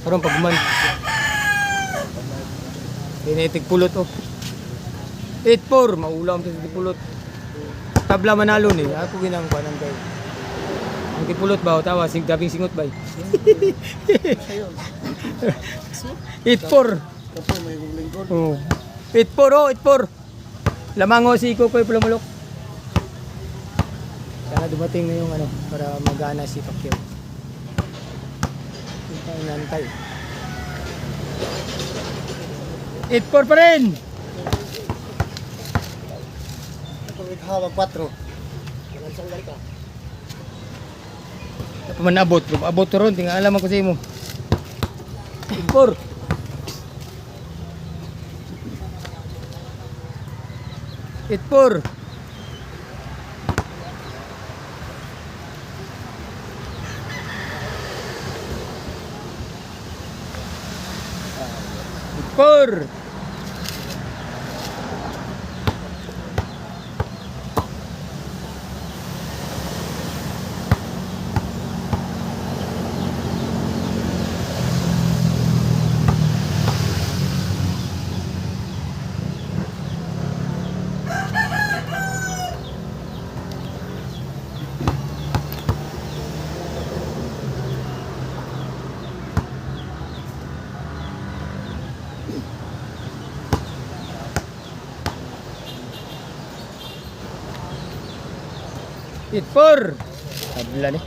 Karon pagman. Kinetic pulot oh. 8-4 maulam sa tipulot. Tabla manalo ni. Ako ginang kuanan kay. Ang tipulot ba tawa sing gabing singot bay. 8-4. Kapo may lingkod. Oh. 8-4 oh, 8-4. Lamango si Kukoy Pulumulok. Sana dumating na yung ano para magana si Pacquiao. Nantay. 8-4 pa rin. Hawag 4. Apa man abot, abot ron tinggal alam ako sa imo. 8-4. 8-4. Por 8-4. Tabla ni.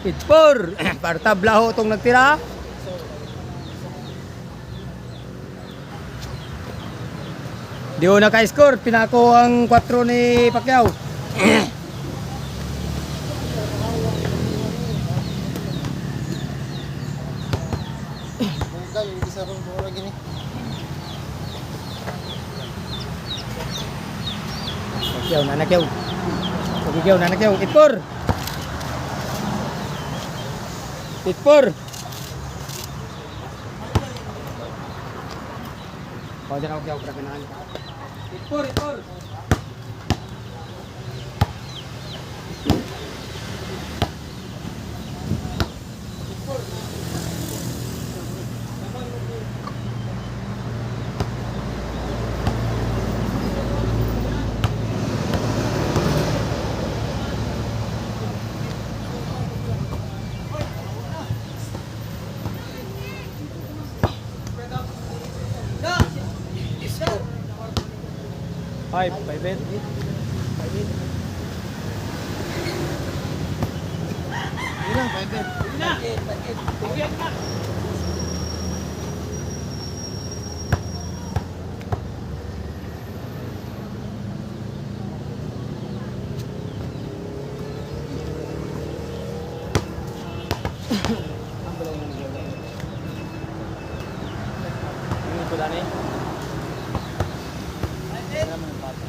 8-4. Para tabla ho itong nagtira. Di ho naka-score. Pinako ang 4 ni Pacquiao. Bukan bisa pun bola gini. Pacquiao, nanakyaw. Pacquiao, nanakyaw. 8-4. 8-4. Kau jangan Pacquiao perkenaan. 8-4, 8-4. Five bet. Hilang 5 bet. Ini pula ni.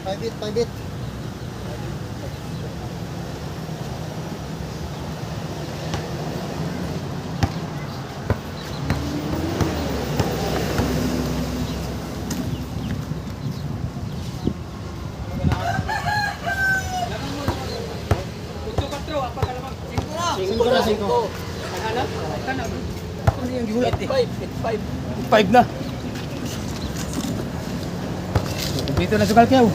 5 bet. Singko na. 5 na. Dito na sugal Pacquiao.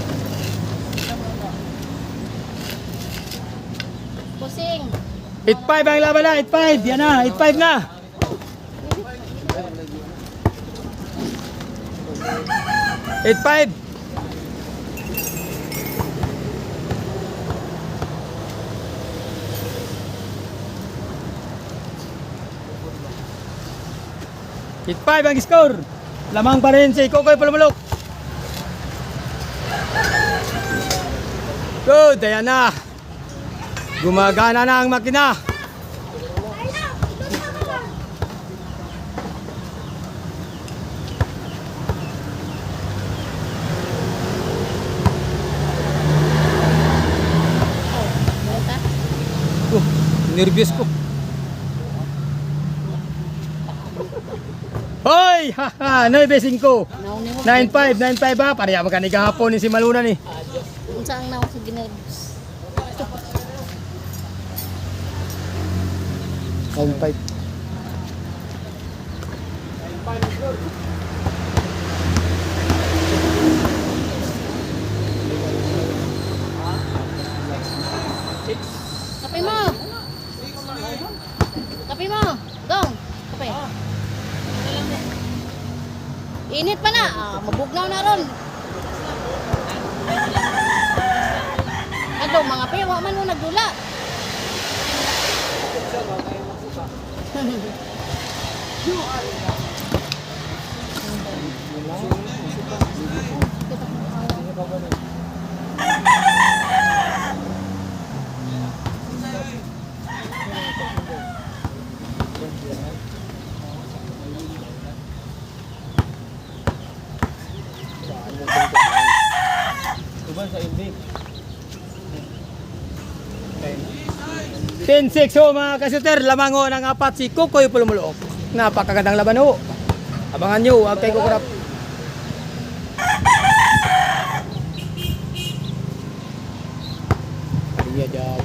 Pusing. 8-5 ang laban na, 8-5. Yan na, 8-5 na. 8-5. Hit 5 ang score. Lamang pa rin si Kukoy Pulumulok. Good, ayan na. Gumagana na ang makina. Nervyos ko. Hoy! Haha! 9-5. 9-5 ba? Pareha magkaniga hapon ni si Maluna ni. Unsa ang naong sa ginervous? 9-5. Kape mo. Kape mo. Dong. Kape. Init pa na. Mabugnaw na ron. Ano, mga pewa man mo nagdula. Tuban sa hindi. 10-6 ho mga kasuter, lamang ho ng apat si Kukoy Pulumulook. Napakagandang laban ho. Abangan nyo, huwag kayo kukurap. Iya jawab.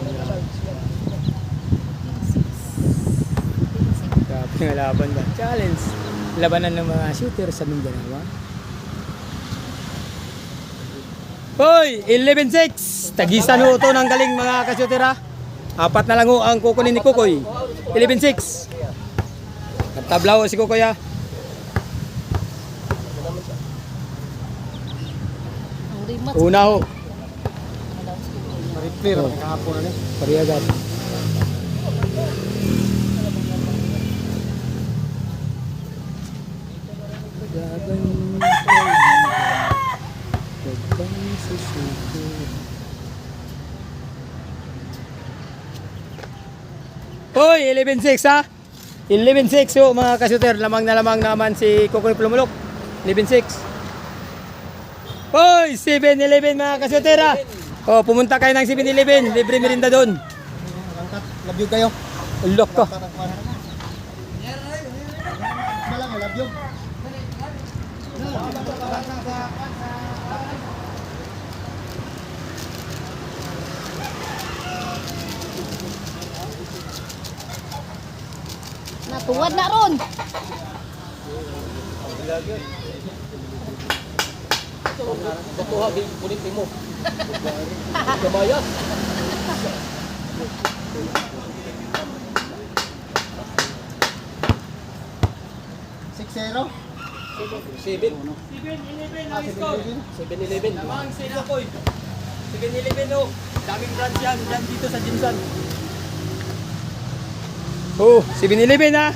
Grabe nga laban ba? Challenge. Labanan ng mga shooter sa Mindanao. Hoy, 11-6. Tagisan ho ito ng galing mga ka-shooter ha. Apat na lang ho ang kukunin ni Kukoy. 11-6. Nagtablaw si Kukoy ha. Ang rematch. Una ho. Ma-repair. Kahapon na niya. Pariagad. Hoy, 11-6 ha. 11-6 ho mga kasuter. Lamang na lamang naman si Kukoy Pulumulok. 11-6. Hoy, 7-11 mga kasuter ha. Oh, pumunta kayo ng 7-Eleven. Libre merinda doon. Angkat. Love you kayo. Ulok ko. Malang, I love you. Natuwad na ron. Bakuha, kulit mo. Kabaya. 6-0. 7. 7-11 ang score. 7-11. Lamang si Kukoy. 7-11 ho. Daming branch yan. Dyan dito sa Jinsan. Oh, 7-11 ha.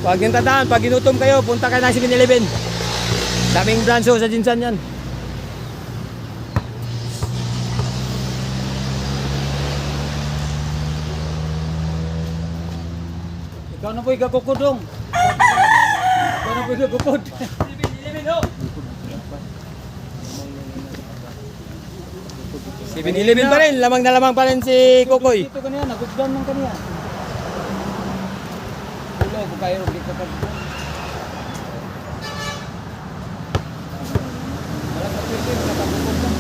Huwag yung tandaan. Pag ginutom kayo, punta kayo ng 7-Eleven. Daming branch ho sa Jinsan yan. Ikaw na po ikakukudong. Ikaw na po ikakukod. 7-Eleven ho. 7-Eleven pa rin. Lamang na lamang pa rin si Kukoy. Ito kaniya, nagugdan ng kaniya. Ulo, kung kayo, dito ka. Walang kapitid, nakakukod ka.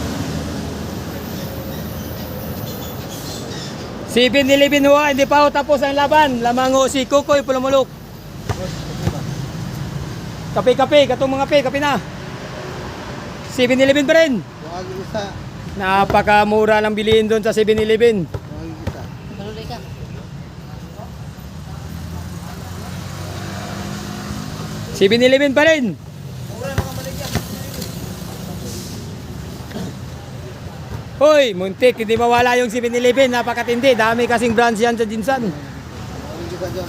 7-Eleven ho. Hindi pa ho tapos ang laban. Lamang ho si Kukoy Pulumulok. Kape-kape. Katong mga kape na. 7-Eleven pa rin. Huwag isa. Napakamura ng bilihin doon sa 7-Eleven. Huwag isa. Baluloy ka. $7-Eleven pa rin. Hoy, muntik, hindi mawala yung 7-Eleven. Napakatindi. Dami kasing branch yan sa Jinsan. Huwag isa dyan.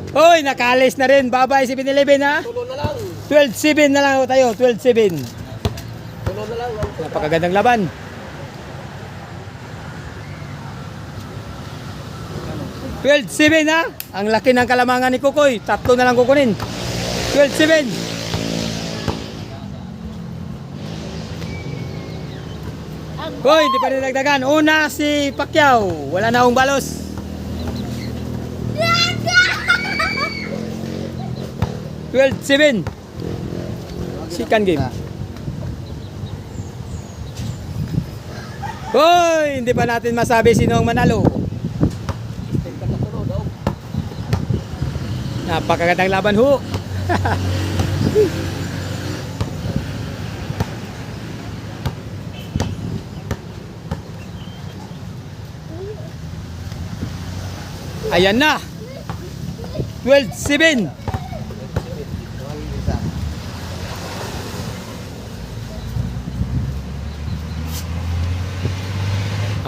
Hoy, nakalis na rin. Bye-bye 7-Eleven ha. Tulo na lang. 12-7 na lang ho tayo. 12-7. Tulo na lang. Napakagandang laban. 12-7 ha. Ang laki ng kalamangan ni Kukoy. Tatlo na lang kukunin. 12-7. Hoy, di pa rin nagdagan. Una si Pacquiao. Wala na akong balos. 12-7. Second game. Hoy, hindi pa natin masabi sino ang manalo. Napakagandang laban ho. Ayan na. 12-7.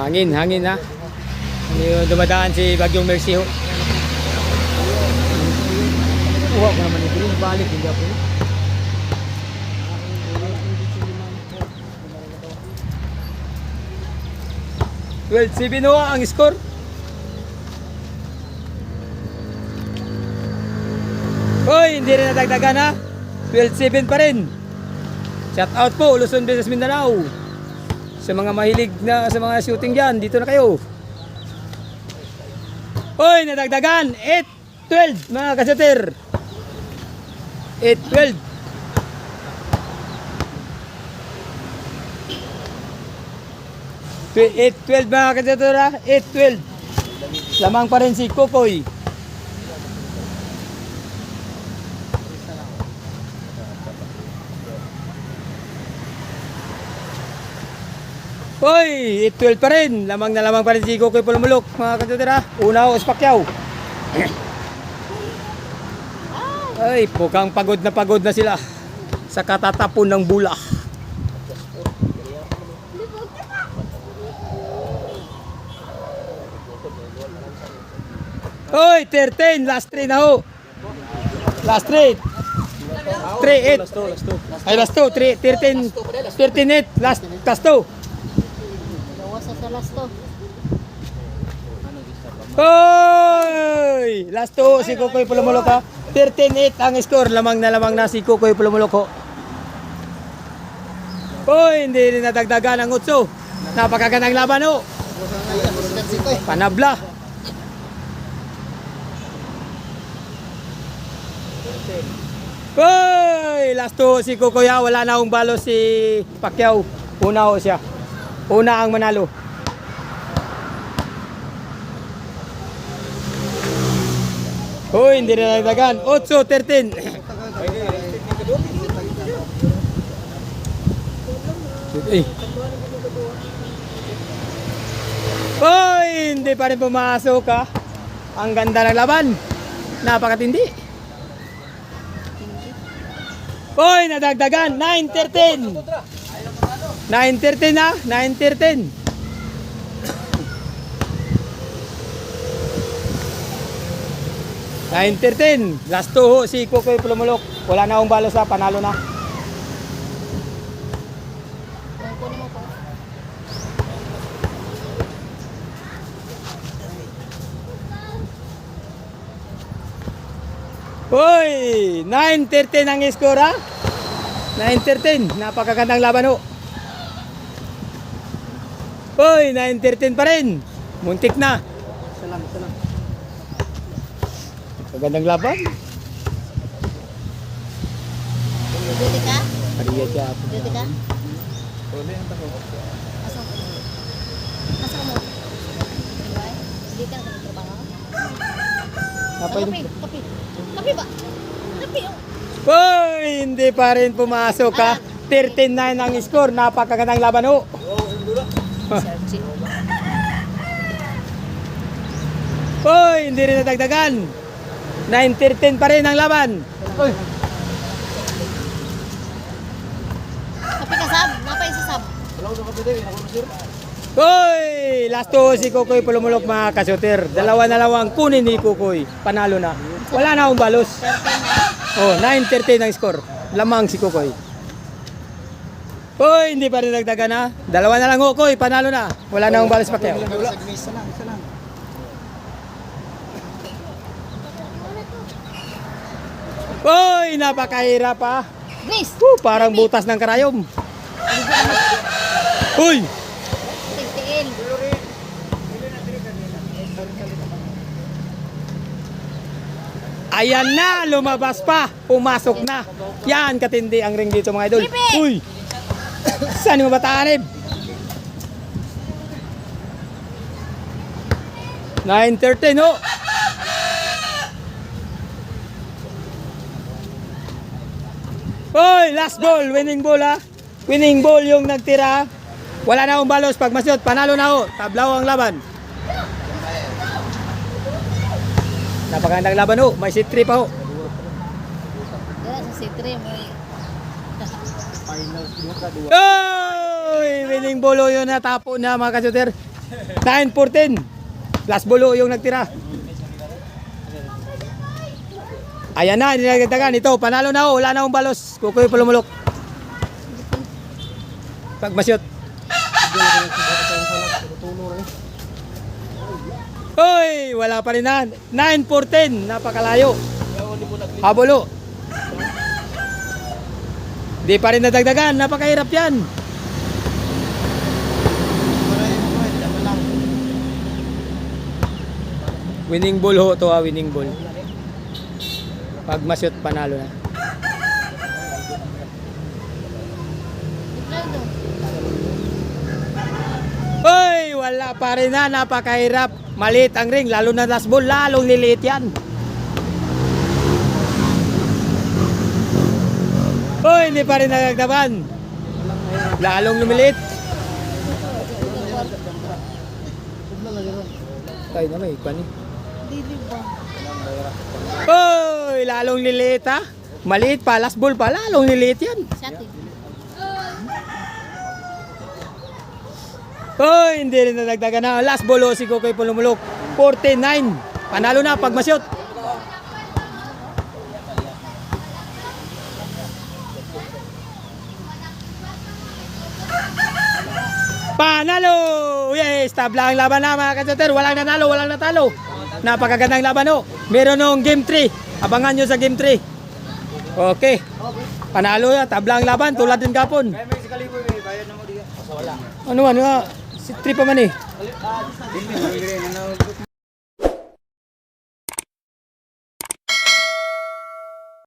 Hangin ha. Yung dumadaan si Bagyong Mercy ho. Kuha ko naman ito. Balik, hindi ako. 12-7 ho ang score. Hoy, hindi rin nadagdagan ha. 12-7 pa rin. Shout out po, Luzon, Visayas, Mindanao. Sa mga mahilig na sa mga shooting dyan, dito na kayo. Hoy, nadagdagan. 8-12 mga kasater. 8-12. Twe- 8-12 mga kasater ha. 8-12. Lamang pa rin si Kokoy. Hoy, 8-12 pa rin. Lamang na lamang pa rin si Kokoy Pulmulok, mga katutira. Una o Pacquiao. Ay, mukhang pagod na sila sa katatapon ng bula. Hoy, 13. Last 3 na ho. Last 3. 3-8. Ay, last 2. 13. 13-8. Last 2. Gawas sa last to. Hoy! Last 2 si Kokoy Pulumulok ha. 13-8 ang score. Lamang na si Kokoy Pulumulok ho. Hoy! Hindi rin nadagdagan ang 8. Napakagandang laban ho. Panabla. Hoy! Last 2 si Kokoy ha. Wala na akong balo si Pacquiao. Una ho siya. Una ang manalo. Hoy, hindi na nagdagan. 8-13. Hoy, hindi pa rin pumasok ha. Ang ganda ng laban. Napakatindi. Hoy, nadagdagan. 9-13. 9-13 ha. 9-13. 9-13. Last 2 ho si Kokoy Pulumulok. Wala na akong balo sa panalo na. Kunin mo po. Hoy! 9-13 ang score ha. 9-13. Napakagandang laban ho. Hoy! 9-13 pa rin. Muntik na. Salam. Magandang laban. Duty ka? Ariya siya. Duty ka? Asang mo? Asang mo? Diba? Hindi ka nagtrabaho? Napay Kapi ba? Kapi oh. Hoy! Hindi pa rin pumasok ha. 13-9 ang score. Napakagandang laban ho. Searching. Hoy! Hindi rin nadagdagan. 9-13 pa rin ang laban. Hoy! Kapi ka sab? Napay sa sab? Hoy! Last 2 si Kokoy Pulumulok mga kasoter. Dalawa na lang ang kunin ni Kokoy. Panalo na. Wala na akong balos. Oh, 9-13 ang score. Lamang si Kokoy. Hoy! Hindi pa rin nagdagan ha. Dalawa na lang Kokoy. Panalo na. Wala na akong balos pa kayo. Isa lang. Hoy! Napakahirap ha. Grace! Parang butas ng karayom. Hoy! Tigtiil. Ayan na, lumabas pa, pumasok na. Yan, katindi ang ring dito mga idol. Bibi! Uy! Saan mo ba taanib? 9-13 ho. Hoy, last ball, winning ball ha. Winning ball yung nagtira. Wala na akong balos pag masyot, panalo na ho. Tablaw ang laban. Napakagandang laban ho, may sit 3 pa ho. Dala sa C3 mo. Hoy, winning ball ho yun natapo na mga kasyuter. 9-14. Last ball ho yung nagtira. Ayan na, nilagdagan. Ito, panalo na ho. Wala na akong balos. Kukoy palumulok. Pag masyot. Hoy, wala pa rin na. 9-14. Napakalayo. Habolo. Di pa rin nadagdagan. Napakahirap yan. Winning ball ho to ha. Winning ball. Pag masyot, panalo na. Hoy, wala pa rin na, napakahirap. Maliit ang ring, lalo na last ball, lalong liliit yan. Hoy, hindi pa rin nagagdaban. Lalong lumiliit. Tayo na may ikwan eh. Hoy, lalong liliit ha. Maliit pa, last ball pa, lalong liliit yan. Shati. Hoy, hindi rin nadagdagan na. Last ball ho, si Kukoy Pulumulok. 49. Panalo na pag masyot. Panalo! Yes, tabla ang laban na mga kasoter. Walang nanalo, walang natalo. Napakagandang laban ho. Meron nung game 3. Abangan nyo sa game 3. Okay. Panalo ya, tabla ang laban. Tulad din kapon. Kaya may sikaliboy, bayad na mo diya. Wala. Ano nga, si 3 pa man eh. Hindi,